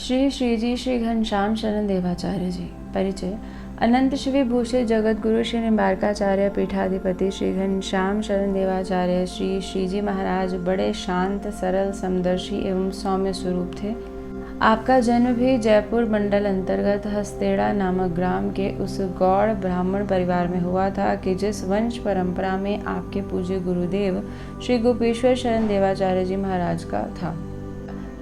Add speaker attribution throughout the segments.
Speaker 1: श्री श्रीजी श्री घनश्याम शरण देवाचार्य जी। परिचय। अनंत शिव भूषित जगत गुरु श्री निम्बारकाचार्य पीठाधिपति श्री घनश्याम शरण देवाचार्य श्री श्रीजी महाराज बड़े शांत, सरल, समदर्शी एवं सौम्य स्वरूप थे। आपका जन्म भी जयपुर मंडल अंतर्गत हस्तेड़ा नामक ग्राम के उस गौड़ ब्राह्मण परिवार में हुआ था कि जिस वंश परंपरा में आपके पूज्य गुरुदेव श्री गोपेश्वर शरण देवाचार्य जी महाराज का था।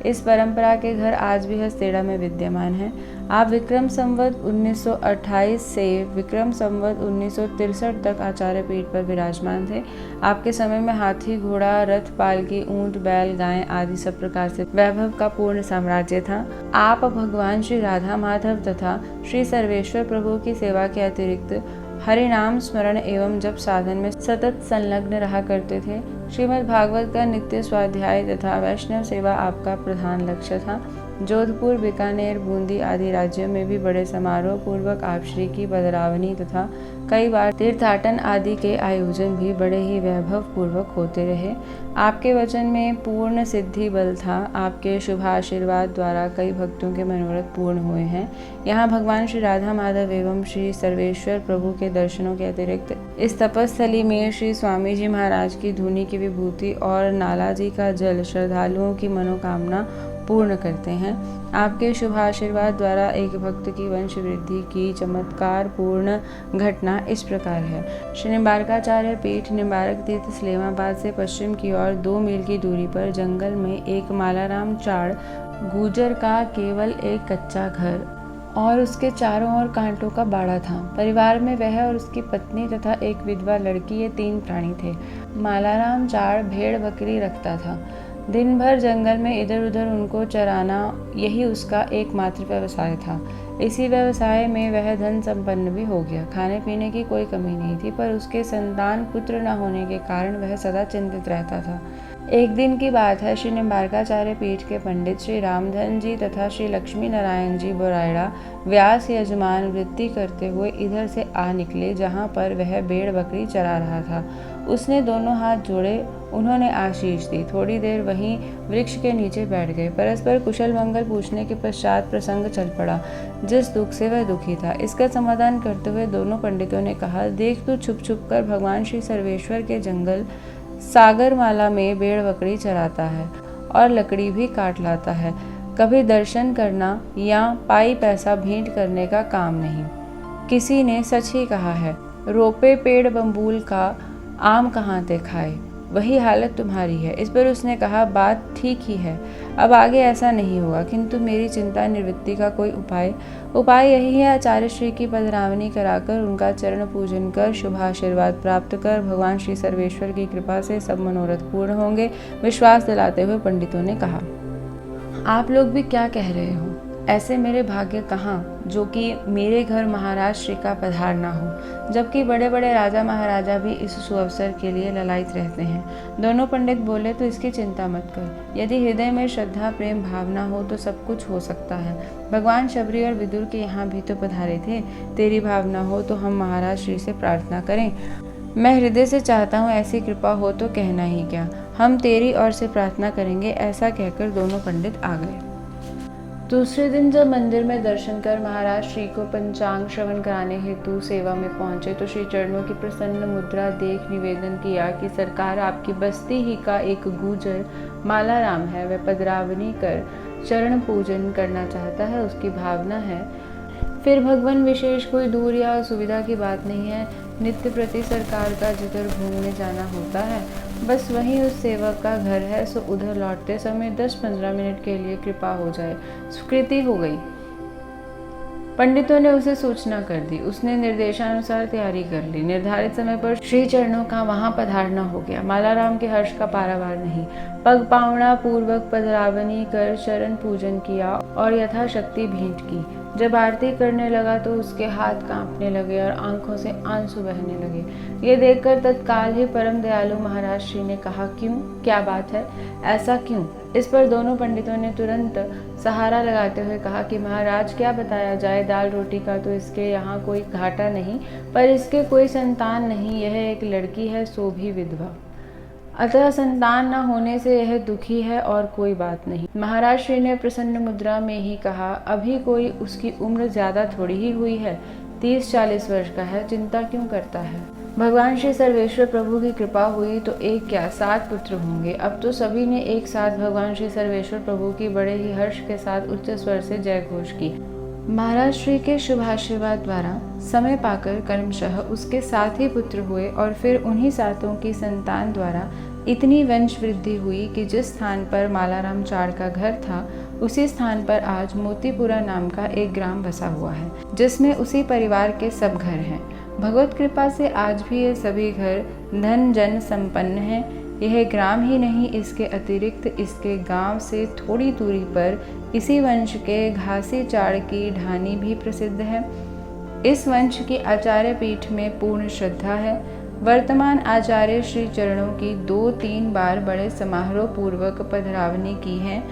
Speaker 1: इस परंपरा के घर आज भी हस्तेड़ा में विद्यमान हैं। आप विक्रम संवत 1928 से विक्रम संवत 1963 तक आचार्य पीठ पर विराजमान थे। आपके समय में हाथी, घोड़ा, रथ, पालकी, ऊंट, बैल, गाय आदि सब प्रकार से वैभव का पूर्ण साम्राज्य था। आप भगवान श्री राधा माधव तथा श्री सर्वेश्वर प्रभु की सेवा के अतिरिक्त हरिनाम स्मरण एवं जप साधन में सतत संलग्न रहा करते थे। श्रीमद् भागवत का नित्य स्वाध्याय तथा वैष्णव सेवा आपका प्रधान लक्ष्य था। जोधपुर, बीकानेर, बूंदी आदि राज्यों में भी बड़े समारोह पूर्वक आप श्री की पदरावनी तथा कई बार तीर्थाटन आदि के आयोजन भी बड़े ही वैभव पूर्वक होते रहे। आपके वचन में पूर्ण सिद्धि बल था। आपके शुभ आशीर्वाद द्वारा कई भक्तों के मनोरथ पूर्ण हुए हैं। यहाँ भगवान श्री राधा माधव एवं श्री सर्वेश्वर प्रभु के दर्शनों के अतिरिक्त इस तपस्थली में श्री स्वामी जी महाराज की धूनी की विभूति और नाला जी का जल श्रद्धालुओं की मनोकामना पूर्ण करते हैं। आपके शुभ आशीर्वाद द्वारा एक भक्त की वंश वृद्धि की चमत्कार पूर्ण घटना इस प्रकार है। श्री निम्बारकाचार्य पीठ निम्बारक तीर्थ इस्लामाबाद से पश्चिम की ओर 2 मील की दूरी पर जंगल में एक मालाराम चाड़ गुजर का केवल एक कच्चा घर और उसके चारों ओर कांटों का बाड़ा था। परिवार में वह और उसकी पत्नी तथा एक विधवा लड़की, ये 3 प्राणी थे। मालाराम चाड़ भेड़ बकरी रखता था। दिन भर जंगल में इधर उधर उनको चराना यही उसका एकमात्र व्यवसाय था। इसी व्यवसाय में वह धन संपन्न भी हो गया। खाने पीने की कोई कमी नहीं थी, पर उसके संतान पुत्र न होने के कारण वह सदा चिंतित रहता था। एक दिन की बात है, श्री निम्बारकाचार्य पीठ के पंडित श्री रामधन जी तथा श्री लक्ष्मी नारायण जी बोरायड़ा व्यास यजमान वृत्ति करते हुए इधर से आ निकले, जहाँ पर वह भेड़ बकरी चरा रहा था। उसने दोनों हाथ जोड़े, उन्होंने आशीष दी। थोड़ी देर वहीं वृक्ष के नीचे बैठ गए। परस्पर कुशल मंगल पूछने के पश्चात प्रसंग चल पड़ा। जिस दुख से वह दुखी था, इसका समाधान करते हुए दोनों पंडितों ने कहा, देख तू छुप छुप कर भगवान श्री सर्वेश्वर के जंगल सागरमाला में भेड़ बकरी चराता है और लकड़ी भी काट लाता है। कभी दर्शन करना या पाई पैसा भेंट करने का काम नहीं। किसी ने सच ही कहा है, रोपे पेड़ बम्बूल का आम कहाँ ते खाए, वही हालत तुम्हारी है। इस पर उसने कहा, बात ठीक ही है, अब आगे ऐसा नहीं होगा, किंतु मेरी चिंता निवृत्ति का कोई उपाय यही है, आचार्य श्री की पधरावनी कराकर उनका चरण पूजन कर शुभ आशीर्वाद प्राप्त कर भगवान श्री सर्वेश्वर की कृपा से सब मनोरथ पूर्ण होंगे। विश्वास दिलाते हुए पंडितों ने कहा, आप लोग भी क्या कह रहे हो? ऐसे मेरे भाग्य कहाँ जो कि मेरे घर महाराज श्री का पधारना हो, जबकि बड़े बड़े राजा महाराजा भी इस सुअवसर के लिए ललायित रहते हैं। दोनों पंडित बोले, तो इसकी चिंता मत कर। यदि हृदय में श्रद्धा प्रेम भावना हो तो सब कुछ हो सकता है। भगवान शबरी और विदुर के यहाँ भी तो पधारे थे। तेरी भावना हो तो हम महाराज श्री से प्रार्थना करें। मैं हृदय से चाहता हूँ ऐसी कृपा हो तो कहना ही क्या, हम तेरी ओर से प्रार्थना करेंगे। ऐसा कहकर दोनों पंडित आ गए। दूसरे दिन जब मंदिर में दर्शन कर महाराज श्री को पंचांग श्रवण कराने हेतु सेवा में पहुंचे तो श्री चरणों की प्रसन्न मुद्रा देख निवेदन किया कि सरकार, आपकी बस्ती ही का एक गुजर मालाराम है, वह पदरावनी कर चरण पूजन करना चाहता है, उसकी भावना है। फिर भगवान विशेष कोई दूर या असुविधा की बात नहीं है। नित्य प्रति सरकार का जिधर घूमने जाना होता है, बस वहीं उस सेवक का घर है, सो उधर लौटते समय 10-15 मिनट के लिए कृपा हो जाए। स्वीकृति हो गई। पंडितों ने उसे सूचना कर दी। उसने निर्देशानुसार तैयारी कर ली। निर्धारित समय पर श्री चरणों का वहां पधारना हो गया। मालाराम के हर्ष का पारावार नहीं। पग पावना पूर्वक पधरावनी कर चरण पूजन किया और यथाशक्ति भेंट की। जब आरती करने लगा तो उसके हाथ कांपने लगे और आंखों से आंसू बहने लगे। ये देखकर तत्काल ही परम दयालु महाराज श्री ने कहा, क्यों, क्या बात है, ऐसा क्यों? इस पर दोनों पंडितों ने तुरंत सहारा लगाते हुए कहा कि महाराज, क्या बताया जाए, दाल रोटी का तो इसके यहाँ कोई घाटा नहीं, पर इसके कोई संतान नहीं। यह एक लड़की है, सो भी विधवा। अतः संतान न होने से यह दुखी है और कोई बात नहीं। महाराज श्री ने प्रसन्न मुद्रा में ही कहा, अभी कोई उसकी उम्र ज्यादा थोड़ी ही हुई है, 30-40 वर्ष का है, चिंता क्यों करता है। भगवान श्री सर्वेश्वर प्रभु की कृपा हुई तो एक क्या 7 पुत्र होंगे। अब तो सभी ने एक साथ भगवान श्री सर्वेश्वर प्रभु की बड़े ही हर्ष के साथ उच्च स्वर से जय घोष की। महाराज श्री के शुभाशीर्वाद द्वारा समय पाकर क्रमशः उसके 7 ही पुत्र हुए और फिर उन्हीं 7 की संतान द्वारा इतनी वंश वृद्धि हुई कि जिस स्थान पर मालाराम चाड़ का घर था उसी स्थान पर आज मोतीपुरा नाम का एक ग्राम बसा हुआ है, जिसमें उसी परिवार के सब घर हैं। भगवत कृपा से आज भी ये सभी घर धन जन संपन्न हैं। यह ग्राम ही नहीं, इसके अतिरिक्त इसके गांव से थोड़ी दूरी पर इसी वंश के घासी चाड़ की ढानी भी प्रसिद्ध है। इस वंश की आचार्य पीठ में पूर्ण श्रद्धा है। वर्तमान आचार्य श्री चरणों की 2-3 बार बड़े समारोह पूर्वक पधरावनी की है।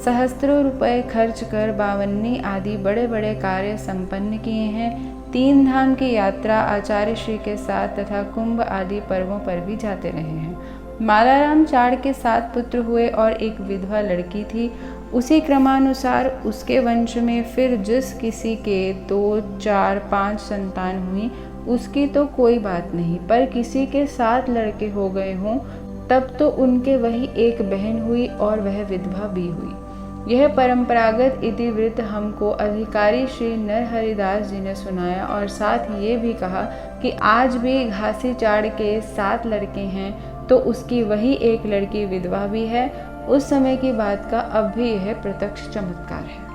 Speaker 1: सहस्त्रों रुपए खर्च कर बावन्नी आदि बड़े बड़े कार्य संपन्न किए हैं। 3 धाम की यात्रा आचार्य श्री के साथ तथा कुंभ आदि पर्वों पर भी जाते रहे हैं। मालाराम चाड़ के 7 पुत्र हुए और एक विधवा लड़की थी। उसी क्रमानुसार उसके वंश में फिर जिस किसी के 2, 4, 5 संतान हुई उसकी तो कोई बात नहीं, पर किसी के 7 लड़के हो गए हों तब तो उनके वही एक बहन हुई और वह विधवा भी हुई। यह परंपरागत इतिवृत्त हमको अधिकारी श्री नरहरिदास जी ने सुनाया और साथ ये भी कहा कि आज भी घासी चाड़ के 7 लड़के हैं तो उसकी वही एक लड़की विधवा भी है। उस समय की बात का अब भी यह प्रत्यक्ष चमत्कार है।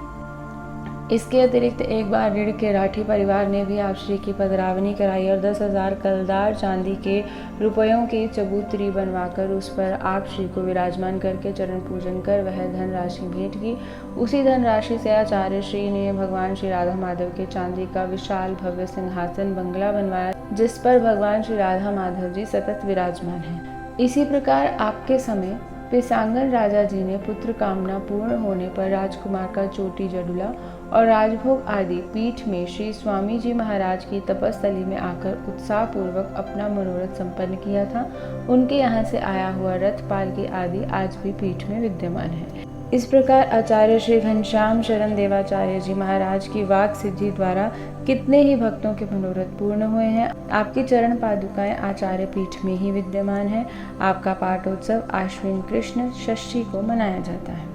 Speaker 1: इसके अतिरिक्त एक बार ऋण के राठी परिवार ने भी आप श्री की पधरावनी कराई और 10,000 कलदार चांदी के रुपयों की चबूतरी बनवाकर उस पर आप श्री को विराजमान करके चरण पूजन कर वह धनराशि भेंट की। उसी धनराशि से आचार्य श्री ने भगवान श्री राधा माधव के चांदी का विशाल भव्य सिंहासन बंगला बनवाया, जिस पर भगवान श्री राधा माधव जी सतत विराजमान हैं। इसी प्रकार आपके समय पिसांगन राजा जी ने पुत्र कामना पूर्ण होने पर राजकुमार का चोटी जडुला और राजभोग आदि पीठ में श्री स्वामी जी महाराज की तपस्थली में आकर उत्साह पूर्वक अपना मनोरथ संपन्न किया था। उनके यहाँ से आया हुआ रथ पालकी आदि आज भी पीठ में विद्यमान है। इस प्रकार आचार्य श्री घनश्याम शरण देवाचार्य जी महाराज की वाक सिद्धि द्वारा कितने ही भक्तों के मनोरथ पूर्ण हुए हैं। आपकी चरण पादुकाएं आचार्य पीठ में ही विद्यमान है। आपका पाठोत्सव आश्विन कृष्ण षष्ठी को मनाया जाता है।